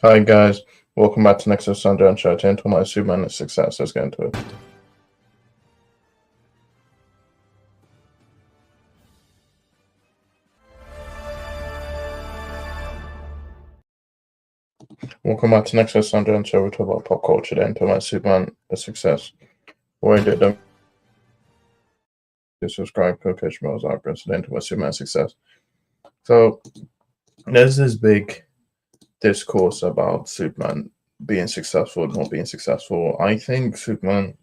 Hi guys, welcome back to next episode of SamDjanShow. Today, talking about Superman and success. Let's get into it. Welcome back to next episode of SamDjanShow. We talk about pop culture. Then, talking about Superman and success. Where did don't subscribe, coach Mel's our president. Talking about Superman and success. So there's this big discourse about Superman being successful and not being successful. I think Superman.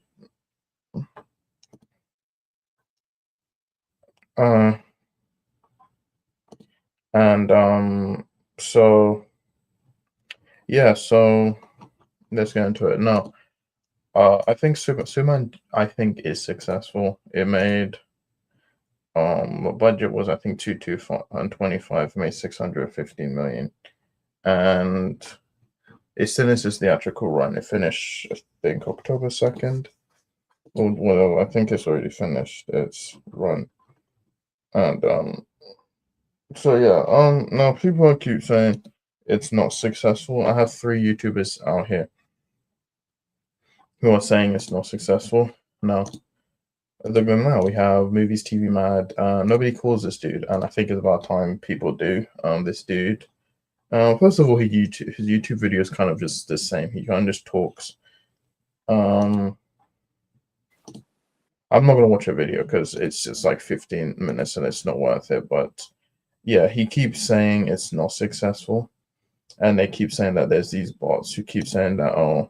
So yeah, so let's get into it now. I think Superman I think is successful. It made the budget was I think 225 made 615 million, and it still is its theatrical run. It finished I think October 2nd. Well, I think it's already finished its run, and so yeah, now people keep saying it's not successful. I have 3 YouTubers out here who are saying it's not successful. Now, now we have Movies TV Mad. Nobody calls this dude, and I think it's about time people do. This dude. First of all, his YouTube video is kind of just the same. He kind of just talks. I'm not gonna watch a video because it's just like 15 minutes and it's not worth it. But yeah, he keeps saying it's not successful, and they keep saying that there's these bots who keep saying that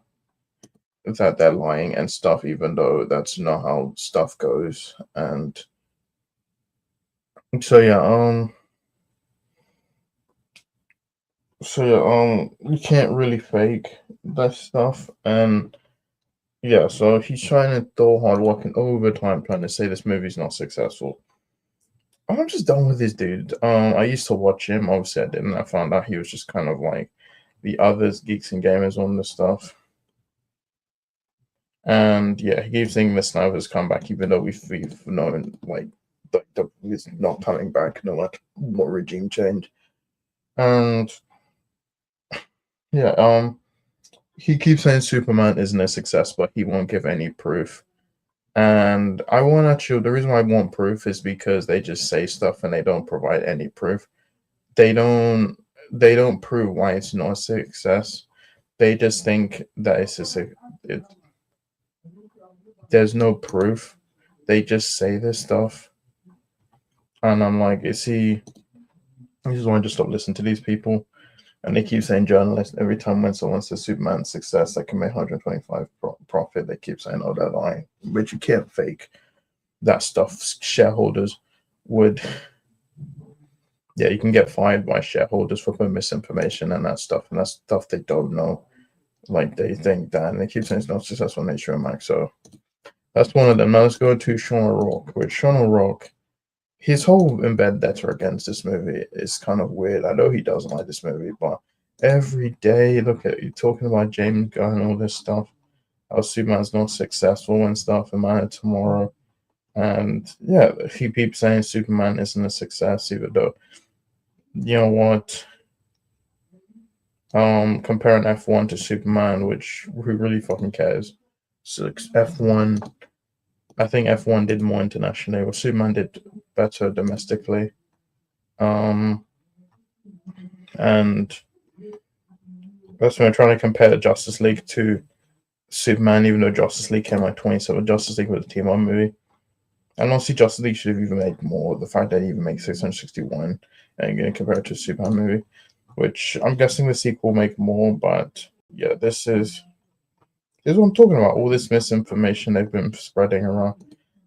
that they're lying and stuff, even though that's not how stuff goes. And so yeah, you can't really fake that stuff. And yeah, so he's trying to throw hard work and overtime trying to say this movie's not successful. I'm just done with this dude. I used to watch him. Obviously, I didn't. I found out he was just kind of like the others, geeks and gamers on this stuff. And yeah, he keeps saying this now has come back, even though we've known like he's not coming back no matter what regime change. And yeah, he keeps saying Superman isn't a success, but he won't give any proof. And I want actually the reason why I want proof is because they just say stuff and they don't provide any proof. They don't prove why it's not a success. They just think that there's no proof. They just say this stuff. And I'm like, is he I just want to stop listening to these people. And they keep saying journalists every time when someone says Superman's success, they can make 125 profit. They keep saying, "Oh, they're lying," but you can't fake that stuff. Shareholders would, yeah, you can get fired by shareholders for putting misinformation and that stuff, and that's stuff they don't know. Like they think that, and they keep saying it's not successful on HBO Max. So that's one of them. Now let's go to Sean O'Rourke. With Sean O'Rourke, his whole vendetta against this movie is kind of weird. I know he doesn't like this movie, but every day, look at you talking about James Gunn and all this stuff. How Superman's not successful and stuff, and Man of Tomorrow. And yeah, he keeps saying Superman isn't a success, even though, you know what? Comparing F1 to Superman, which who really fucking cares? So F1, I think F1 did more internationally, but Superman did better domestically. And that's when I'm trying to compare Justice League to Superman, even though Justice League came out 27. Justice League was a team up movie. And honestly, Justice League should have even made more. The fact that it even makes 661 and going to compare it to a Superman movie, which I'm guessing the sequel will make more, but yeah, this is what I'm talking about. All this misinformation they've been spreading around.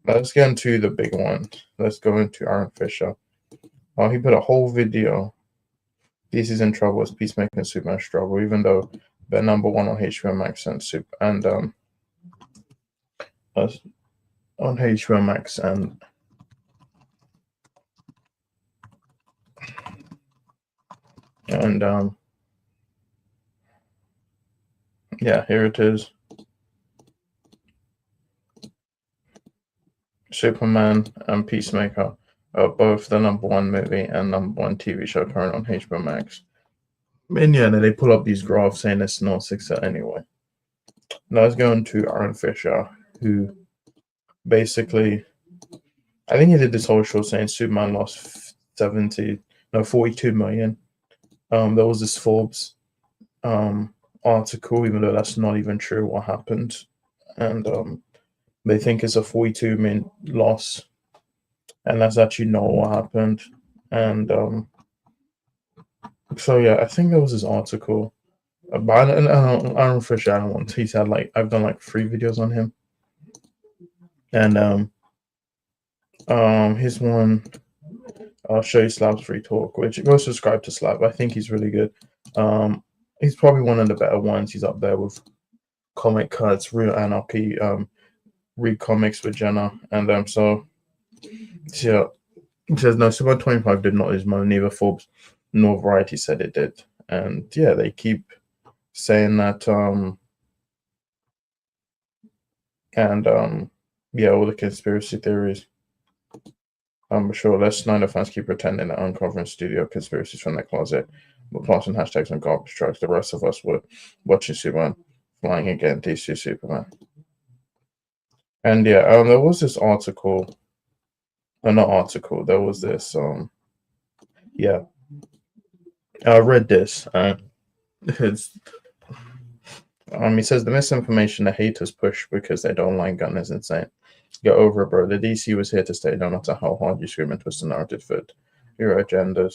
Now, let's get into the big one. Let's go into Aaron Fisher. He put a whole video. DC is in trouble as Peacemaker and Superman struggle, even though they're number one on HBO Max and on HBO Max and yeah, here it is. Superman and Peacemaker are both the number one movie and number one TV show current on HBO Max. And yeah, then they pull up these graphs saying it's not success anyway. Now let's go into Aaron Fisher, who basically, I think he did this whole show saying Superman lost 42 million. There was this Forbes article, even though that's not even true what happened. And they think it's a 42 million loss. And that's actually not what happened. And so yeah, I think there was this article. But Aaron Fisher, I don't want. He's had I've done 3 videos on him. And his one, I'll show you Slab's free talk, which go subscribe to Slab. I think he's really good. He's probably one of the better ones. He's up there with Comic Cuts, Real Anarchy, Read Comics with Jenna, and so yeah. He says no, Superman 25 did not lose money. Neither Forbes nor Variety said it did, and yeah, they keep saying that. Yeah, all the conspiracy theories. I'm sure less Snyder fans keep pretending that uncovering studio conspiracies from their closet. We're planting hashtags on garbage trucks. The rest of us were watching Superman flying again, DC Superman. And yeah, there was this article. Not article. There was this. Yeah, I read this. It's. He says the misinformation the haters push because they don't like gun is insane. Get over it, bro. The DC was here to stay, no matter how hard you scream and twist the narrative fit your agendas.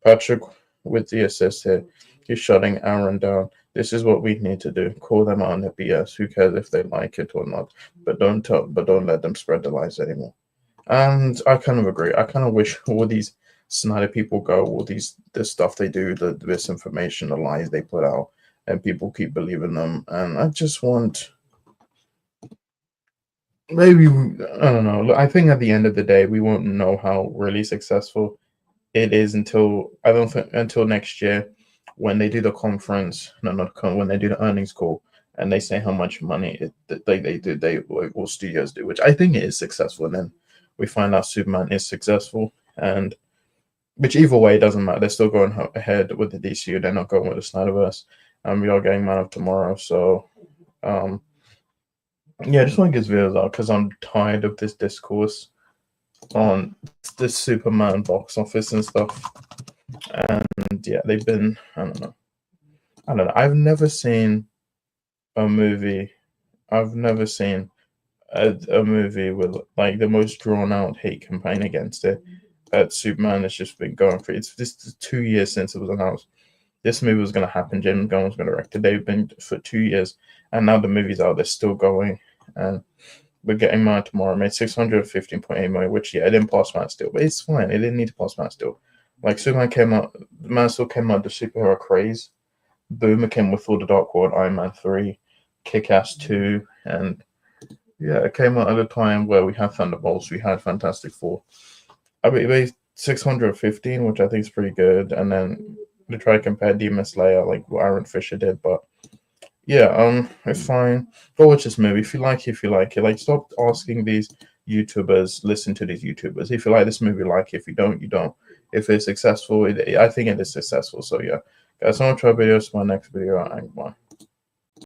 Patrick with the assist here. He's shutting Aaron down. This is what we need to do. Call them out on the BS. Who cares if they like it or not? But don't let them spread the lies anymore. And I kind of agree. I kind of wish all these Snyder people go, all this stuff they do, the misinformation, the lies they put out, and people keep believing them. And I just want, maybe, I don't know. I think at the end of the day, we won't know how really successful it is until next year when they do the conference. When they do the earnings call and they say how much money all studios do, which I think it is successful. And then we find out Superman is successful, and which either way, it doesn't matter. They're still going ahead with the DCU. They're not going with the Snyderverse. We are getting Man of Tomorrow. So, yeah, I just want to get this videos out because I'm tired of this discourse on the Superman box office and stuff. And yeah, they've been, I don't know. I've never seen a movie. I've never seen a movie with the most drawn out hate campaign against it. Superman has just been going for it. It's just 2 years since it was announced. This movie was going to happen. James Gunn was going to direct it. They've been for 2 years, and now the movie's out. They're still going, and we're getting Man Tomorrow. Made 615.8 million, which it didn't pass Man Steel, but it's fine. It didn't need to pass Man Steel. Superman came out, Man Steel came out the superhero craze. Boomer came with Thor: The Dark World, Iron Man 3, Kick-Ass 2, and yeah, it came out at a time where we had Thunderbolts, we had Fantastic Four. I mean, it made 615, which I think is pretty good, and then to try to compare Demon Slayer like what Aaron Fisher did, but yeah, it's fine. Go watch this movie if you like it. Stop asking these YouTubers, listen to these YouTubers. If you like this movie, like it. If you don't, you don't. If it's successful, I think it is successful. So yeah, guys, I'm gonna try videos for my next video, and bye.